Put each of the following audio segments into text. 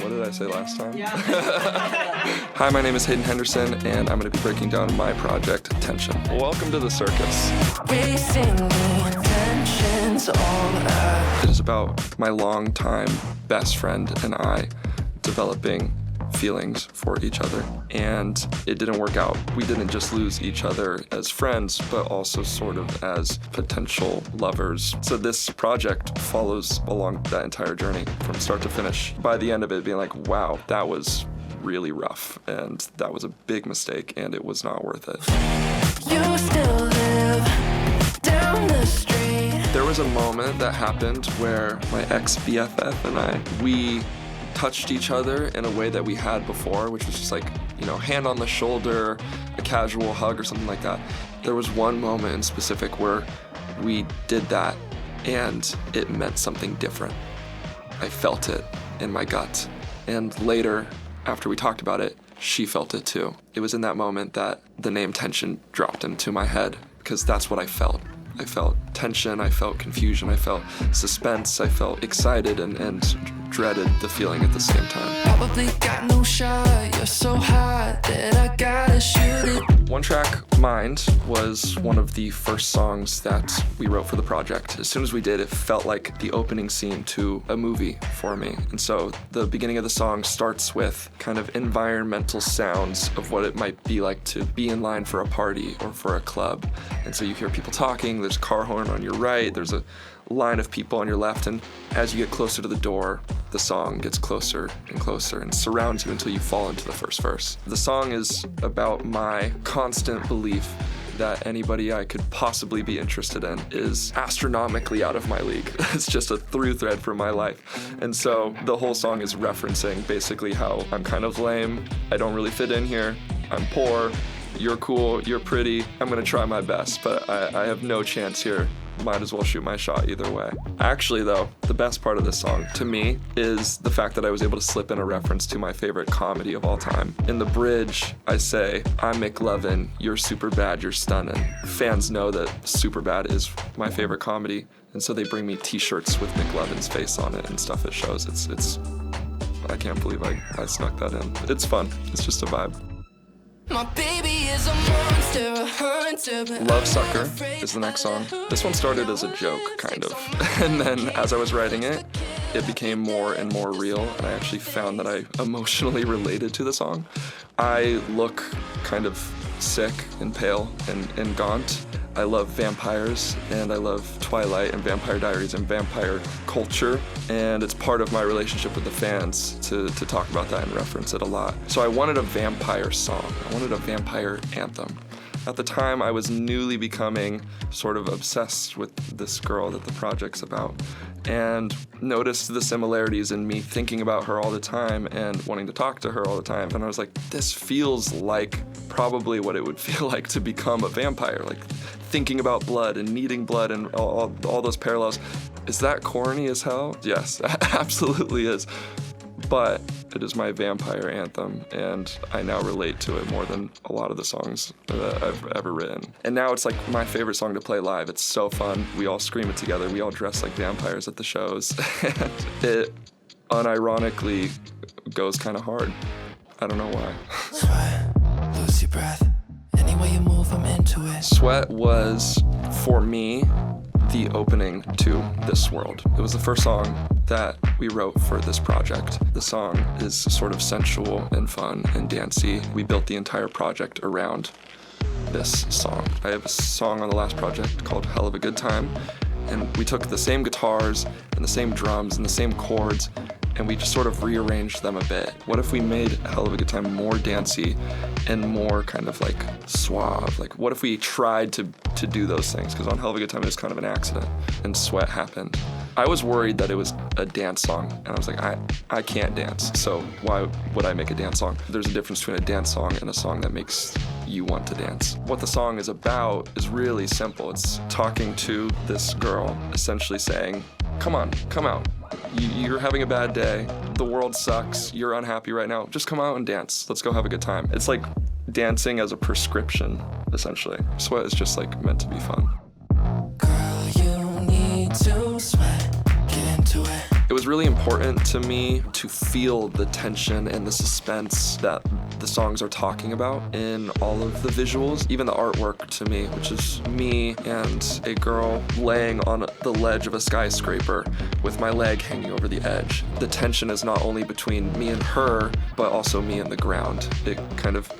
What did I say last time? Yeah. Hi, my name is Haiden Henderson, and I'm going to be breaking down my project, Tension. Welcome to the circus. It is about my longtime best friend and I developing feelings for each other, and it didn't work out. We didn't just lose each other as friends, but also sort of as potential lovers. So this project follows along that entire journey from start to finish. By the end of it being like, wow, that was really rough, and that was a big mistake, and it was not worth it. You still live down the street. There was a moment that happened where my ex-BFF and we touched each other in a way that we had before, which was just like, hand on the shoulder, a casual hug or something like that. There was one moment in specific where we did that and it meant something different. I felt it in my gut. And later, after we talked about it, she felt it too. It was in that moment that the name Tension dropped into my head, because that's what I felt. I felt tension, I felt confusion, I felt suspense, I felt excited and dreaded the feeling at the same time. Probably got no shot, you're so hot that I gotta shoot it. One track, Mind, was one of the first songs that we wrote for the project. As soon as we did, it felt like the opening scene to a movie for me. And so the beginning of the song starts with kind of environmental sounds of what it might be like to be in line for a party or for a club. And so you hear people talking, there's a car horn on your right, there's a line of people on your left, and as you get closer to the door, the song gets closer and closer and surrounds you until you fall into the first verse. The song is about my constant belief that anybody I could possibly be interested in is astronomically out of my league. It's just a through thread for my life. And so the whole song is referencing basically how I'm kind of lame, I don't really fit in here, I'm poor, you're cool, you're pretty, I'm gonna try my best, but I have no chance here. Might as well shoot my shot either way. Actually though, the best part of this song to me is the fact that I was able to slip in a reference to my favorite comedy of all time. In the bridge, I say, I'm McLovin, you're super bad, you're stunning. Fans know that Superbad is my favorite comedy, and so they bring me t-shirts with McLovin's face on it and stuff it shows. It's I can't believe I snuck that in. It's fun, it's just a vibe. My baby is a monster, a hunter. Love Sucker is the next song. This one started as a joke, kind of. And then as I was writing it, it became more and more real, and I actually found that I emotionally related to the song. I look kind of sick and pale and gaunt. I love vampires, and I love Twilight and Vampire Diaries and vampire culture, and it's part of my relationship with the fans to talk about that and reference it a lot. So I wanted a vampire song. I wanted a vampire anthem. At the time, I was newly becoming sort of obsessed with this girl that the project's about, and noticed the similarities in me thinking about her all the time and wanting to talk to her all the time. And I was like, this feels like probably what it would feel like to become a vampire, like thinking about blood and needing blood and all those parallels. Is that corny as hell? Yes, absolutely is. But it is my vampire anthem, and I now relate to it more than a lot of the songs that I've ever written. And now it's like my favorite song to play live. It's so fun. We all scream it together. We all dress like vampires at the shows. And it unironically goes kind of hard. I don't know why. Sweat, lose your breath. Any way you move, I'm into it. Sweat was, for me, the opening to this world. It was the first song that we wrote for this project. The song is sort of sensual and fun and dancey. We built the entire project around this song. I have a song on the last project called Hell of a Good Time, and we took the same guitars and the same drums and the same chords, and we just sort of rearranged them a bit. What if we made Hell of a Good Time more dancey and more kind of like suave? Like, what if we tried to do those things? Because on Hell of a Good Time it was kind of an accident, and Sweat happened. I was worried that it was a dance song, and I was like, I can't dance, so why would I make a dance song? There's a difference between a dance song and a song that makes you want to dance. What the song is about is really simple. It's talking to this girl, essentially saying, come on, come out. You're having a bad day, the world sucks, you're unhappy right now, just come out and dance. Let's go have a good time. It's like dancing as a prescription, essentially. Sweat is just like meant to be fun. Girl, you need to sweat, get into it. It was really important to me to feel the tension and the suspense that the songs are talking about in all of the visuals, even the artwork to me, which is me and a girl laying on the ledge of a skyscraper with my leg hanging over the edge. The tension is not only between me and her, but also me and the ground. It kind of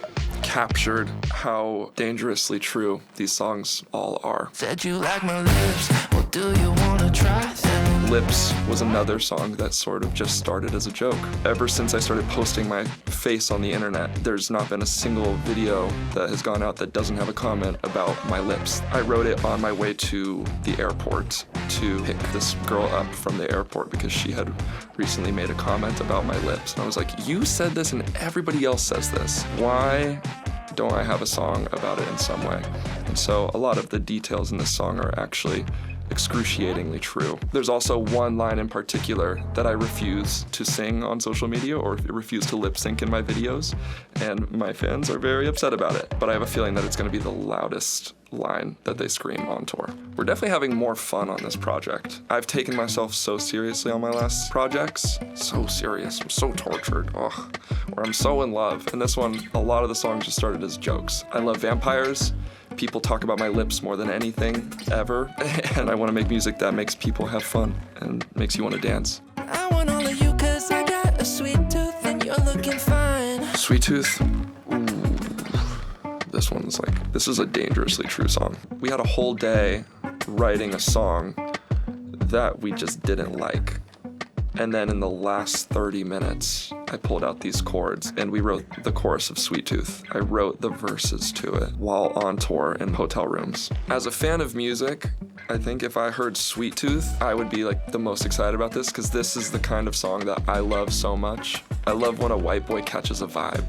captured how dangerously true these songs all are. Said you like my lips, well, do you wanna try them? Lips was another song that sort of just started as a joke. Ever since I started posting my face on the internet, there's not been a single video that has gone out that doesn't have a comment about my lips. I wrote it on my way to the airport to pick this girl up from the airport because she had recently made a comment about my lips. And I was like, you said this and everybody else says this. Why don't I have a song about it in some way? And so a lot of the details in this song are actually excruciatingly true. There's also one line in particular that I refuse to sing on social media or refuse to lip sync in my videos, and my fans are very upset about it. But I have a feeling that it's going to be the loudest line that they scream on tour. We're definitely having more fun on this project. I've taken myself so seriously on my last projects. So serious. I'm so tortured. Ugh. Or I'm so in love. And this one, a lot of the songs just started as jokes. I love vampires. People talk about my lips more than anything ever. And I want to make music that makes people have fun and makes you want to dance. I want all of you cause I got a sweet tooth and you're looking fine. Sweet Tooth. Ooh. This is a dangerously true song. We had a whole day writing a song that we just didn't like. And then in the last 30 minutes, I pulled out these chords and we wrote the chorus of Sweet Tooth. I wrote the verses to it while on tour in hotel rooms. As a fan of music, I think if I heard Sweet Tooth, I would be like the most excited about this because this is the kind of song that I love so much. I love when a white boy catches a vibe.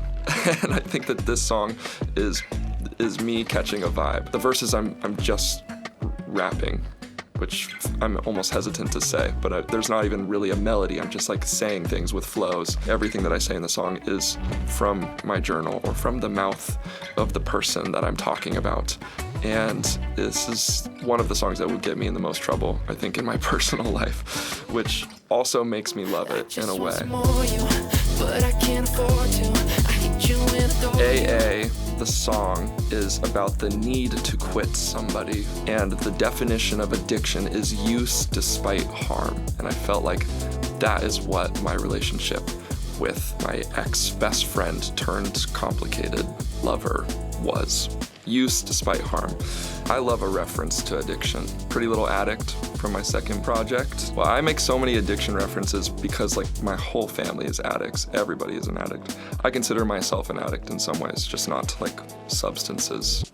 And I think that this song is me catching a vibe. The verses I'm just rapping, which I'm almost hesitant to say, but there's not even really a melody. I'm just like saying things with flows. Everything that I say in the song is from my journal or from the mouth of the person that I'm talking about. And this is one of the songs that would get me in the most trouble, I think, in my personal life, which also makes me love it in a way. AA, the song, is about the need to quit somebody, and the definition of addiction is use despite harm. And I felt like that is what my relationship with my ex-best friend turned complicated lover was. Use despite harm. I love a reference to addiction. Pretty Little Addict from my second project. Well, I make so many addiction references because like my whole family is addicts. Everybody is an addict. I consider myself an addict in some ways, just not like substances.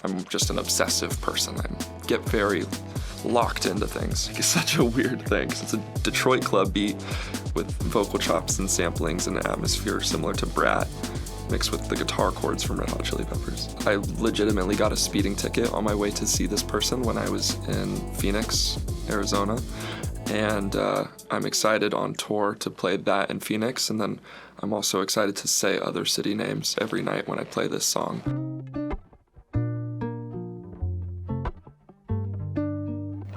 I'm just an obsessive person. I get very locked into things. It's such a weird thing because it's a Detroit club beat with vocal chops and samplings and an atmosphere similar to Brat, mixed with the guitar chords from Red Hot Chili Peppers. I legitimately got a speeding ticket on my way to see this person when I was in Phoenix, Arizona. And I'm excited on tour to play that in Phoenix. And then I'm also excited to say other city names every night when I play this song.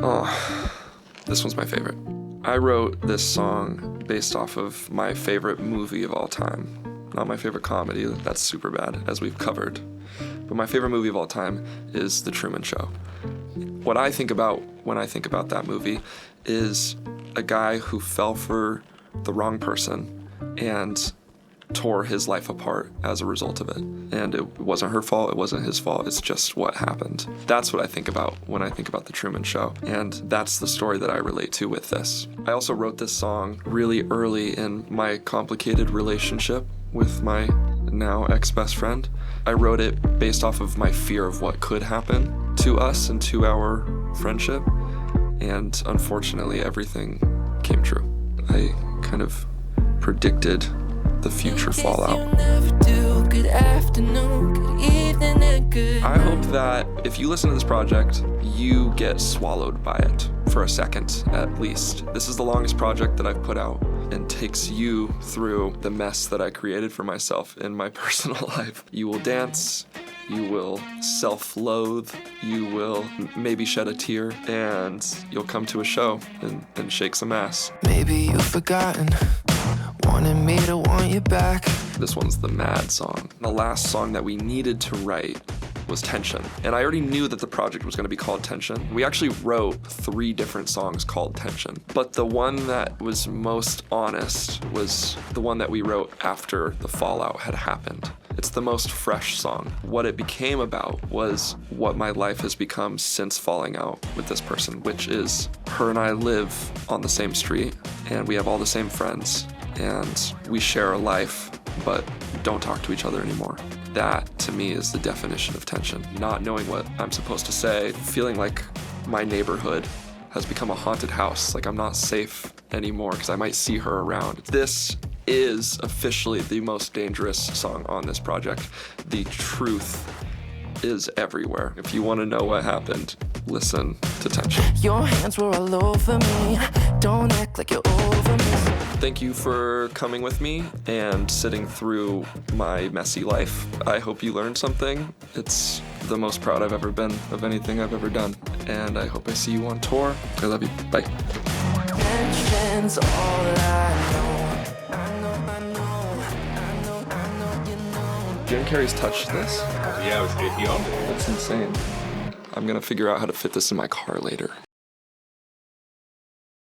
Oh, this one's my favorite. I wrote this song based off of my favorite movie of all time. Not my favorite comedy, that's Superbad, as we've covered. But my favorite movie of all time is The Truman Show. What I think about when I think about that movie is a guy who fell for the wrong person and tore his life apart as a result of it. And it wasn't her fault, it wasn't his fault, it's just what happened. That's what I think about when I think about The Truman Show. And that's the story that I relate to with this. I also wrote this song really early in my complicated relationship with my now ex-best friend. I wrote it based off of my fear of what could happen to us and to our friendship. And unfortunately, everything came true. I kind of predicted the future fallout. I hope that if you listen to this project, you get swallowed by it for a second at least. This is the longest project that I've put out and takes you through the mess that I created for myself in my personal life. You will dance, you will self-loathe, you will maybe shed a tear, and you'll come to a show and shake some ass. Maybe you've forgotten, wanted me to want you back. This one's the mad song. The last song that we needed to write was Tension. And I already knew that the project was gonna be called Tension. We actually wrote 3 different songs called Tension. But the one that was most honest was the one that we wrote after the fallout had happened. It's the most fresh song. What it became about was what my life has become since falling out with this person, which is her and I live on the same street, and we have all the same friends, and we share a life, but don't talk to each other anymore. That, to me, is the definition of tension. Not knowing what I'm supposed to say, feeling like my neighborhood has become a haunted house, like I'm not safe anymore because I might see her around. This is officially the most dangerous song on this project. The truth is everywhere. If you want to know what happened, listen to Tension. Your hands were all over me. Don't act like you're over me. Thank you for coming with me and sitting through my messy life. I hope you learned something. It's the most proud I've ever been of anything I've ever done. And I hope I see you on tour. I love you. Bye. Tension's all I know. Jim Carrey's touched this. Yeah, he owned it. That's insane. I'm gonna figure out how to fit this in my car later.